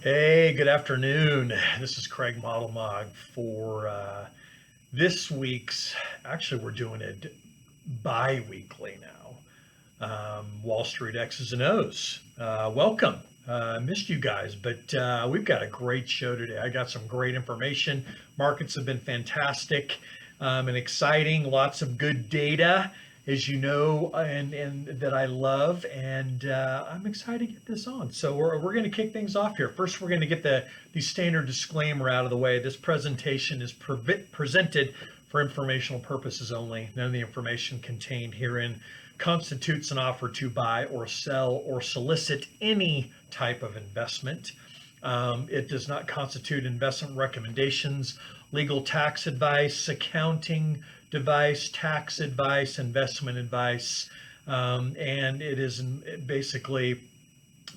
Hey, good afternoon. This is Craig Modelmog for this week's, actually, we're doing it bi-weekly now. Wall Street X's and O's. Welcome. I missed you guys, but we've got a great show today. I got some great information. Markets have been fantastic and exciting. Lots of good data, as you know, and that I love, and I'm excited to get this on. So we're going to kick things off here. First, we're going to get the standard disclaimer out of the way. This presentation is presented for informational purposes only. None of the information contained herein constitutes an offer to buy or sell or solicit any type of investment. It does not constitute investment recommendations, legal tax advice, accounting advice, tax advice, investment advice, and it is basically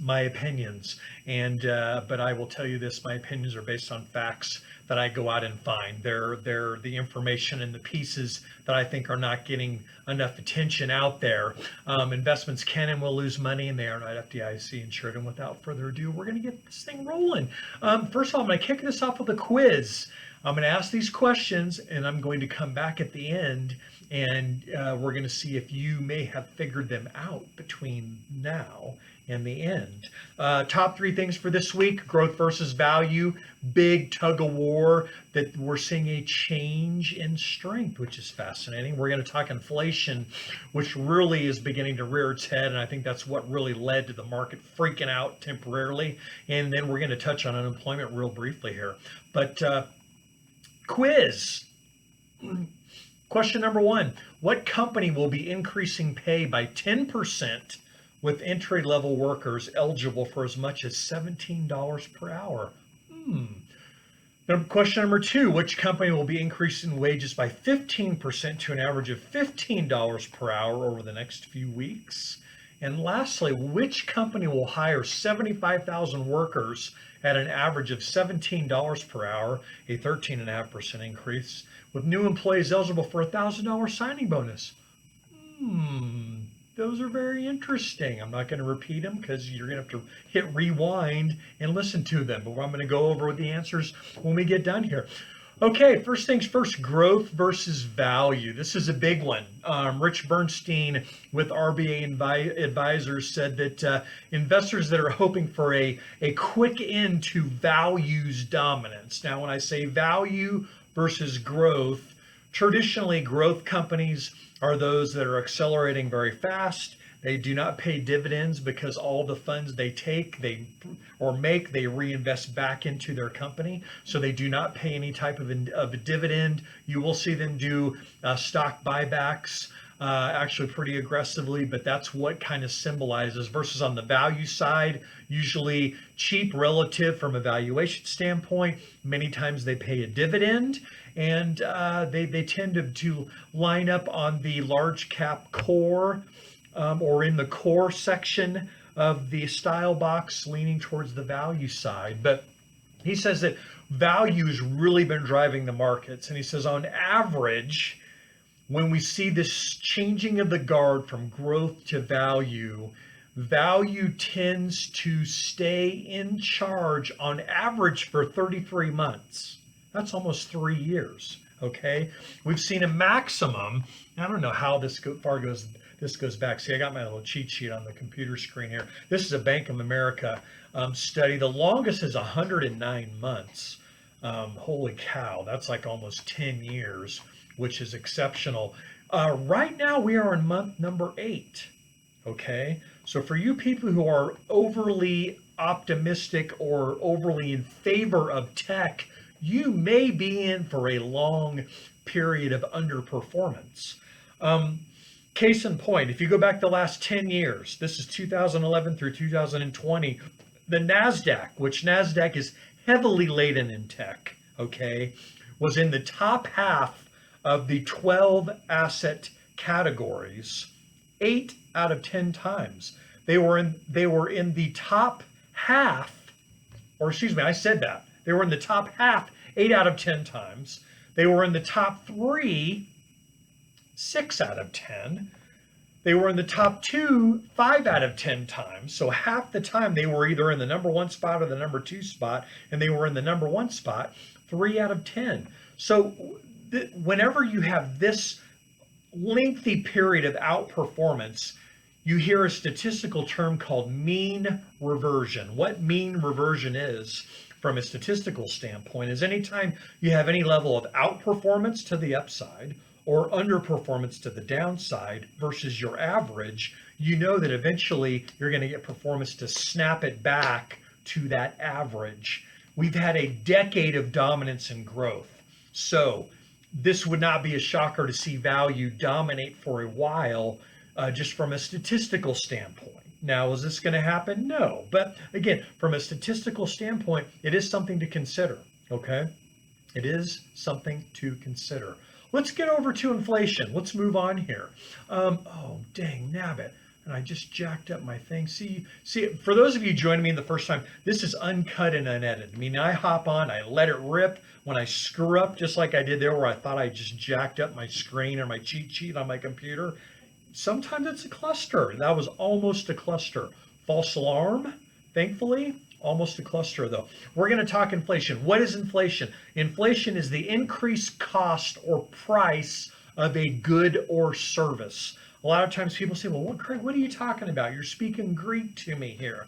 my opinions. And but I will tell you this: my opinions are based on facts that I go out and find. They're the information and the pieces that I think are not getting enough attention out there. Investments can and will lose money, and they are not FDIC insured. And without further ado, we're going to get this thing rolling. First of all, I'm going to kick this off with a quiz. I'm going to ask these questions, and I'm going to come back at the end, and we're going to see if you may have figured them out between now and the end. Top three things for this week: growth versus value, big tug of war that we're seeing a change in strength, which is fascinating. We're going to talk inflation, which really is beginning to rear its head, and I think that's what really led to the market freaking out temporarily. And then we're going to touch on unemployment real briefly here. But quiz. Question number one: what company will be increasing pay by 10% with entry-level workers eligible for as much as $17 per hour? Question number two: which company will be increasing wages by 15% to an average of $15 per hour over the next few weeks? And lastly, which company will hire 75,000 workers at an average of $17 per hour, a 13.5% increase, with new employees eligible for a $1,000 signing bonus? Those are very interesting. I'm not going to repeat them because you're going to have to hit rewind and listen to them. But I'm going to go over the answers when we get done here. Okay, first things first, growth versus value. This is a big one. Rich Bernstein with RBA Advisors said that investors that are hoping for a quick end to values dominance. Now, when I say value versus growth, traditionally growth companies are those that are accelerating very fast. They do not pay dividends because all the funds they take, they reinvest back into their company. So they do not pay any type of a dividend. You will see them do stock buybacks, actually pretty aggressively, but that's what kind of symbolizes. Versus on the value side, usually cheap relative from a valuation standpoint. Many times they pay a dividend, and they tend to line up on the large cap core, or in the core section of the style box, leaning towards the value side. But he says that value has really been driving the markets. And he says on average, when we see this changing of the guard from growth to value, value tends to stay in charge on average for 33 months. That's almost 3 years. Okay, we've seen a maximum. I don't know how this goes back. See, I got my little cheat sheet on the computer screen here. This is a Bank of America study. The longest is 109 months. Holy cow, that's like almost 10 years, which is exceptional. Right now, we are in month number 8. Okay, so for you people who are overly optimistic or overly in favor of tech, you may be in for a long period of underperformance. Case in point, if you go back the last 10 years, this is 2011 through 2020, the NASDAQ, which NASDAQ is heavily laden in tech, okay, was in the top half of the 12 asset categories 8 out of 10 times. They were in the top half, or excuse me, I said that. They were in the top half 8 out of 10 times. They were in the top 3 6 out of 10. They were in the top two 5 out of 10 times. So half the time they were either in the number 1 spot or the number 2 spot, and they were in the number 1 spot 3 out of 10. So whenever you have this lengthy period of outperformance, you hear a statistical term called mean reversion. What mean reversion is, from a statistical standpoint, is anytime you have any level of outperformance to the upside or underperformance to the downside versus your average, you know that eventually you're going to get performance to snap it back to that average. We've had a decade of dominance and growth. So this would not be a shocker to see value dominate for a while, just from a statistical standpoint. Now, is this going to happen? No. But again, from a statistical standpoint, it is something to consider, okay? It is something to consider. Let's get over to inflation. Let's move on here. Oh, dang, nabbit. And I just jacked up my thing. See, for those of you joining me the first time, this is uncut and unedited. I mean, I hop on, I let it rip. When I screw up, just like I did there where I thought I just jacked up my screen or my cheat sheet on my computer, sometimes it's a cluster. That was almost a cluster. False alarm, thankfully. Almost a cluster, though. We're going to talk inflation. What is inflation? Inflation is the increased cost or price of a good or service. A lot of times people say, well, Craig, what are you talking about? You're speaking Greek to me here.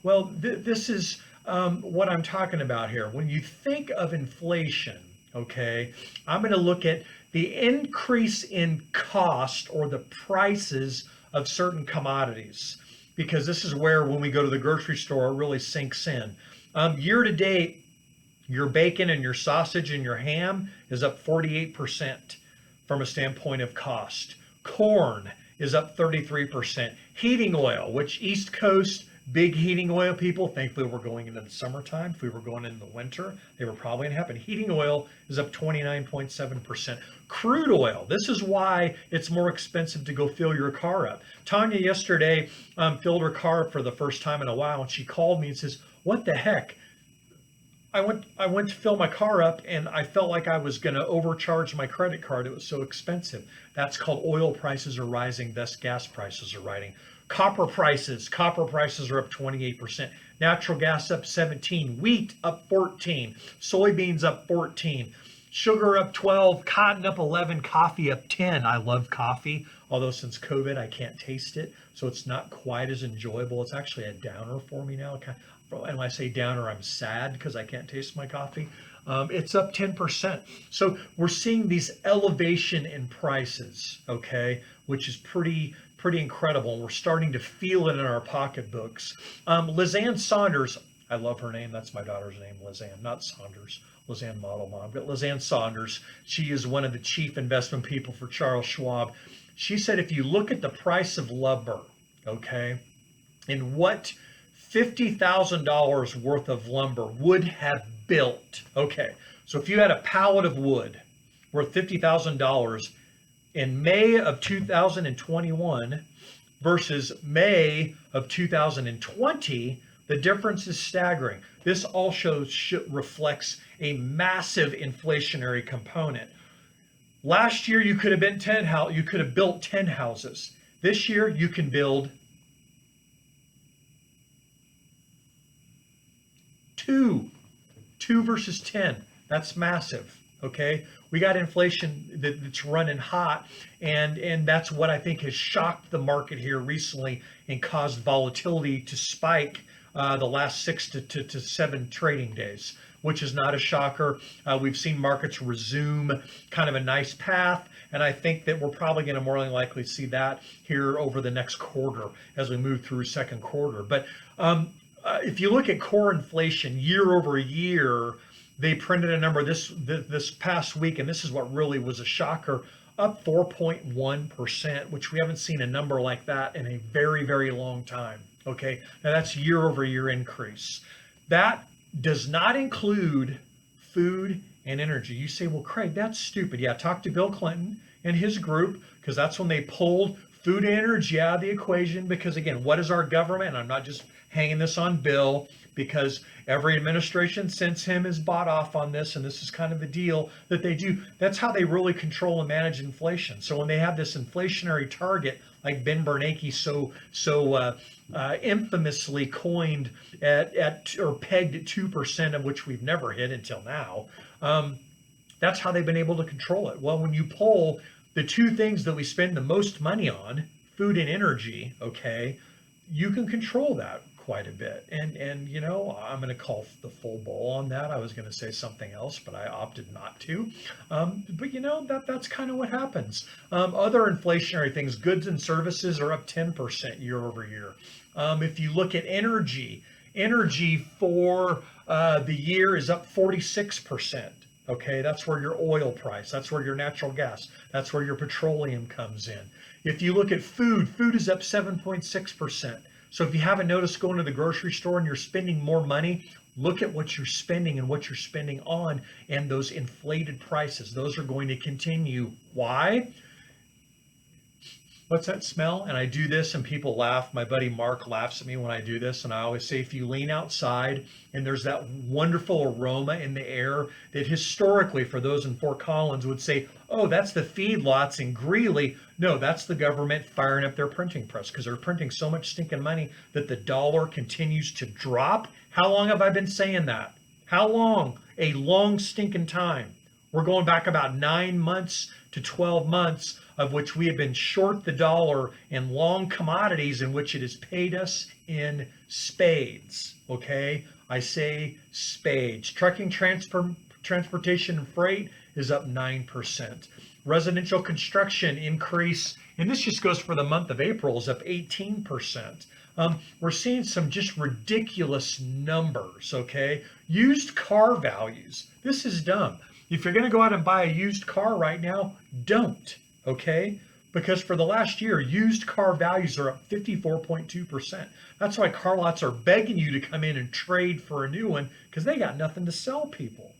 Well, this is what I'm talking about here. When you think of inflation, okay, I'm going to look at the increase in cost or the prices of certain commodities, because this is where, when we go to the grocery store, it really sinks in. Year to date, your bacon and your sausage and your ham is up 48% from a standpoint of cost. Corn is up 33%. Heating oil, which East Coast, big heating oil people, thankfully we're going into the summertime. If we were going into the winter, they were probably going to happen. Heating oil is up 29.7%. Crude oil, this is why it's more expensive to go fill your car up. Tanya yesterday filled her car up for the first time in a while, and she called me and says, what the heck? I went to fill my car up and I felt like I was going to overcharge my credit card. It was so expensive. That's called oil prices are rising, thus gas prices are rising. Copper prices are up 28%. Natural gas up 17%. Wheat up 14%. Soybeans up 14%. Sugar up 12%. Cotton up 11%. Coffee up 10%. I love coffee, although since COVID I can't taste it, so it's not quite as enjoyable. It's actually a downer for me now. And when I say downer, I'm sad because I can't taste my coffee. It's up 10%. So we're seeing these elevation in prices, okay, which is pretty incredible. We're starting to feel it in our pocketbooks. Lizanne Saunders, I love her name. That's my daughter's name, Lizanne, not Saunders. Lizanne Model Mom, but Lizanne Saunders. She is one of the chief investment people for Charles Schwab. She said if you look at the price of lumber, okay, and what $50,000 worth of lumber would have built. Okay, so if you had a pallet of wood worth $50,000 in May of 2021 versus May of 2020, the difference is staggering. This also reflects a massive inflationary component. Last year you could have built 10 houses. This year you can build 2 versus 10. That's massive. Okay, we got inflation that's running hot, and that's what I think has shocked the market here recently and caused volatility to spike the last 6 to 7 trading days, which is not a shocker. We've seen markets resume kind of a nice path, and I think that we're probably going to more than likely see that here over the next quarter as we move through second quarter. But if you look at core inflation year over year, they printed a number this past week, and this is what really was a shocker, up 4.1%, which we haven't seen a number like that in a very, very long time. Okay, now that's year over year increase. That does not include food and energy. You say, well, Craig, that's stupid. Yeah, talk to Bill Clinton and his group, because that's when they pulled food and energy out of the equation, because again, what is our government? And I'm not just hanging this on Bill, because every administration since him has bought off on this, and this is kind of the deal that they do. That's how they really control and manage inflation. So when they have this inflationary target, like Ben Bernanke so infamously coined at or pegged at 2%, of which we've never hit until now, that's how they've been able to control it. Well, when you poll the two things that we spend the most money on, food and energy, okay, you can control that quite a bit. And you know, I'm going to call the full bowl on that. I was going to say something else, but I opted not to. But you know, that's kind of what happens. Other inflationary things, goods and services are up 10% year over year. If you look at energy for the year is up 46%. Okay, that's where your oil price, that's where your natural gas, that's where your petroleum comes in. If you look at food is up 7.6%. So if you haven't noticed going to the grocery store and you're spending more money, look at what you're spending and what you're spending on, and those inflated prices. Those are going to continue. Why? What's that smell? And I do this and people laugh. My buddy Mark laughs at me when I do this. And I always say, if you lean outside and there's that wonderful aroma in the air that historically for those in Fort Collins would say, oh, that's the feedlots in Greeley. No, that's the government firing up their printing press, because they're printing so much stinking money that the dollar continues to drop. How long have I been saying that? How long? A long stinking time. We're going back about 9 months to 12 months of which we have been short the dollar in long commodities, in which it has paid us in spades. Okay, I say spades. Trucking, transportation, and freight is up 9%. Residential construction increase, and this just goes for the month of April, is up 18%. We're seeing some just ridiculous numbers. Okay, used car values. This is dumb. If you're going to go out and buy a used car right now, don't. Okay? Because for the last year, used car values are up 54.2%. That's why car lots are begging you to come in and trade for a new one, because they got nothing to sell people.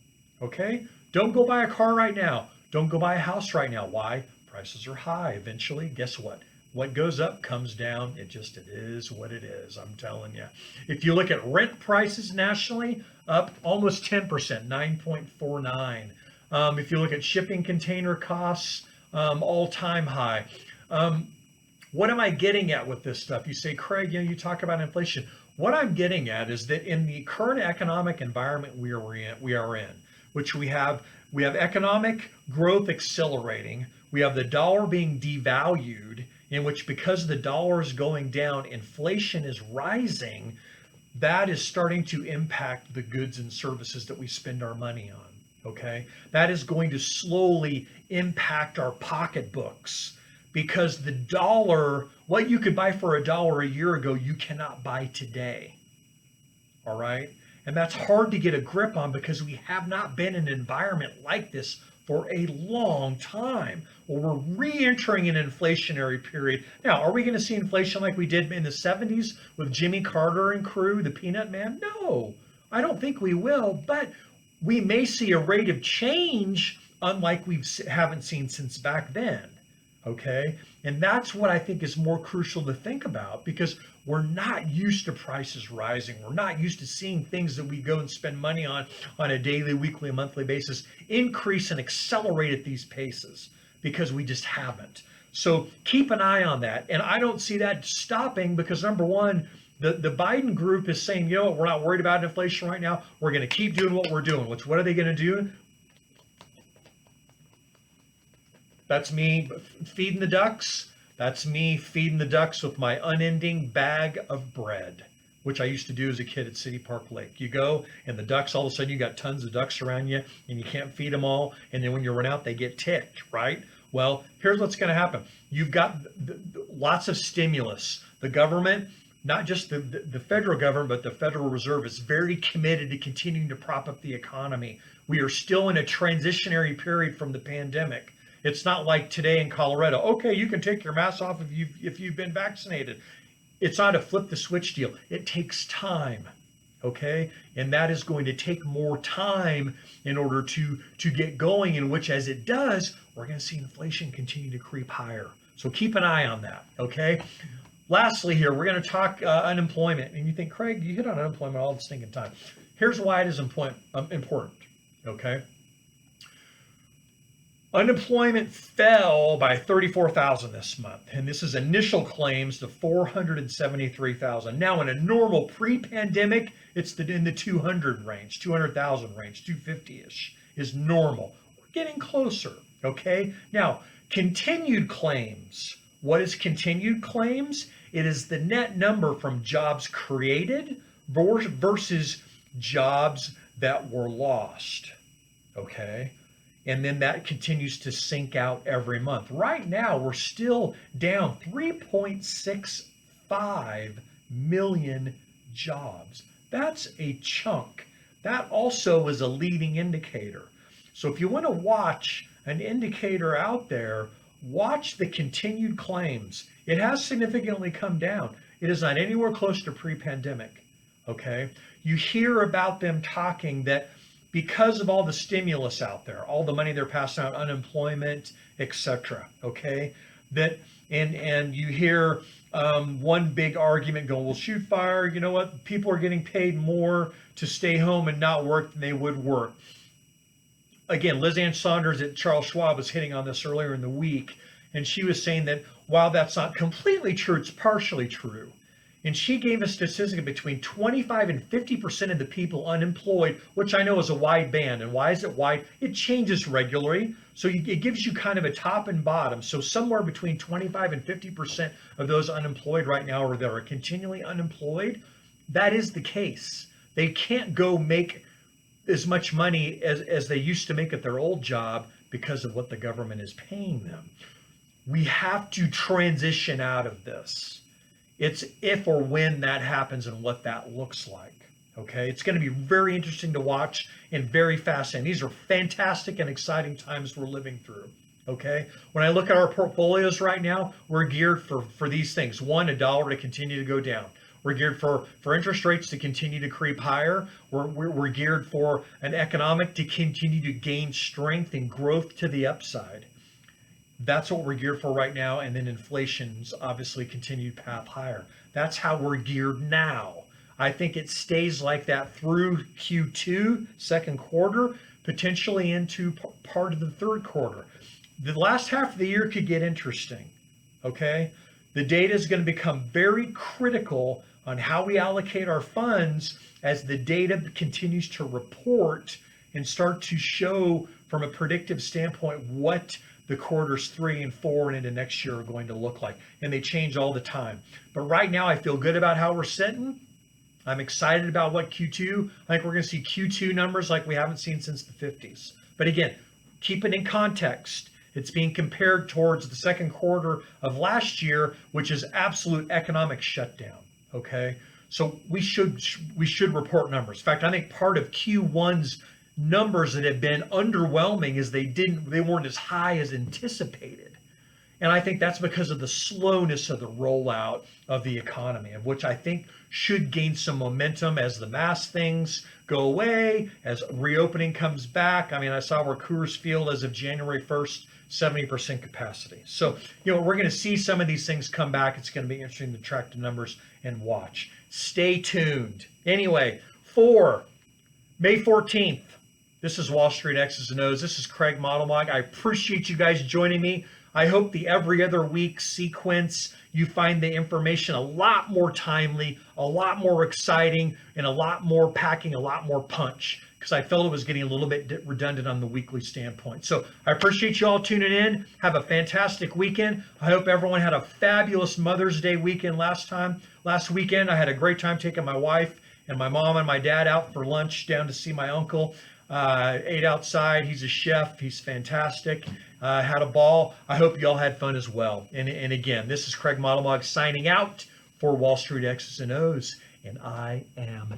Okay? Don't go buy a car right now. Don't go buy a house right now. Why? Prices are high. Eventually, guess what? What goes up comes down. It is what it is. I'm telling you. If you look at rent prices nationally, up almost 10%, 9.49. If you look at shipping container costs, all-time high. What am I getting at with this stuff? You say, Craig, you talk about inflation. What I'm getting at is that in the current economic environment we are in, which we have economic growth accelerating. We have the dollar being devalued, in which, because the dollar is going down, inflation is rising. That is starting to impact the goods and services that we spend our money on. Okay, that is going to slowly impact our pocketbooks, because the dollar, what you could buy for $1 a year ago, you cannot buy today. All right, and that's hard to get a grip on, because we have not been in an environment like this for a long time. Well, we're re-entering an inflationary period. Now, are we going to see inflation like we did in the 70s with Jimmy Carter and crew, the Peanut Man? No, I don't think we will, but we may see a rate of change unlike we haven't seen since back then. Okay, and that's what I think is more crucial to think about, because we're not used to prices rising. We're not used to seeing things that we go and spend money on a daily, weekly, monthly basis increase and accelerate at these paces, because we just haven't. So keep an eye on that. And I don't see that stopping, because number one, the Biden group is saying, you know what, we're not worried about inflation right now. We're going to keep doing what we're doing. What are they going to do? That's me feeding the ducks. That's me feeding the ducks with my unending bag of bread, which I used to do as a kid at City Park Lake. You go, and the ducks, all of a sudden you got tons of ducks around you, and you can't feed them all. And then when you run out, they get ticked, right? Well, here's what's going to happen. You've got lots of stimulus. The government, not just the federal government, but the Federal Reserve, is very committed to continuing to prop up the economy. We are still in a transitionary period from the pandemic. It's not like today in Colorado, okay, you can take your mask off if you've been vaccinated. It's not a flip the switch deal. It takes time, okay? And that is going to take more time in order to get going, in which, as it does, we're going to see inflation continue to creep higher. So keep an eye on that, okay? Lastly here, we're going to talk unemployment. And you think, Craig, you hit on unemployment all the stinking time. Here's why it is important, okay? Unemployment fell by 34,000 this month, and this is initial claims to 473,000. Now, in a normal pre-pandemic, it's in the 200 range, 200,000 range, 250-ish is normal. We're getting closer, okay? Now, continued claims. What is continued claims? It is the net number from jobs created versus jobs that were lost, okay? And then that continues to sink out every month. Right now, we're still down 3.65 million jobs. That's a chunk. That also is a leading indicator. So if you want to watch an indicator out there, watch the continued claims. It has significantly come down. It is not anywhere close to pre-pandemic, okay? You hear about them talking that because of all the stimulus out there, all the money they're passing out, unemployment, etc. Okay, that and you hear one big argument going, well, shoot fire. You know what? People are getting paid more to stay home and not work than they would work. Again, Liz Ann Saunders at Charles Schwab was hitting on this earlier in the week, and she was saying that while that's not completely true, it's partially true. And she gave a statistic between 25 and 50% of the people unemployed, which I know is a wide band. And why is it wide? It changes regularly. So it gives you kind of a top and bottom. So somewhere between 25 and 50% of those unemployed right now, or that are continually unemployed, that is the case. They can't go make as much money as they used to make at their old job because of what the government is paying them. We have to transition out of this. It's if or when that happens and what that looks like, okay? It's going to be very interesting to watch and very fascinating. These are fantastic and exciting times we're living through, okay? When I look at our portfolios right now, we're geared for these things. One, a dollar to continue to go down. We're geared for interest rates to continue to creep higher. We're geared for an economic to continue to gain strength and growth to the upside. That's what we're geared for right now. And then inflation's obviously continued path higher. That's how we're geared now. I think it stays like that through Q2, second quarter, potentially into part of the third quarter. The last half of the year could get interesting, okay? The data is going to become very critical on how we allocate our funds as the data continues to report and start to show from a predictive standpoint what the quarters 3 and 4 and into next year are going to look like. And they change all the time. But right now, I feel good about how we're sitting. I'm excited about what Q2, I think we're going to see Q2 numbers like we haven't seen since the 50s. But again, keep it in context. It's being compared towards the second quarter of last year, which is absolute economic shutdown, okay? So we should report numbers. In fact, I think part of Q1's numbers that have been underwhelming is they weren't as high as anticipated. And I think that's because of the slowness of the rollout of the economy, of which I think should gain some momentum as the mask things go away, as reopening comes back. I mean, I saw where Coors Field as of January 1st, 70% capacity. So, we're going to see some of these things come back. It's going to be interesting to track the numbers and watch. Stay tuned. Anyway, May 14th, this is Wall Street X's and O's. This is Craig Modelmog. I appreciate you guys joining me. I hope the every other week sequence, you find the information a lot more timely, a lot more exciting, and packing a lot more punch, because I felt it was getting a little bit redundant on the weekly standpoint. So I appreciate you all tuning in. Have a fantastic weekend. I hope everyone had a fabulous Mother's Day weekend last weekend. I had a great time taking my wife and my mom and my dad out for lunch down to see my uncle. Ate outside. He's a chef. He's fantastic. Had a ball. I hope you all had fun as well. And again, this is Craig Modelmog signing out for Wall Street X's and O's, and I am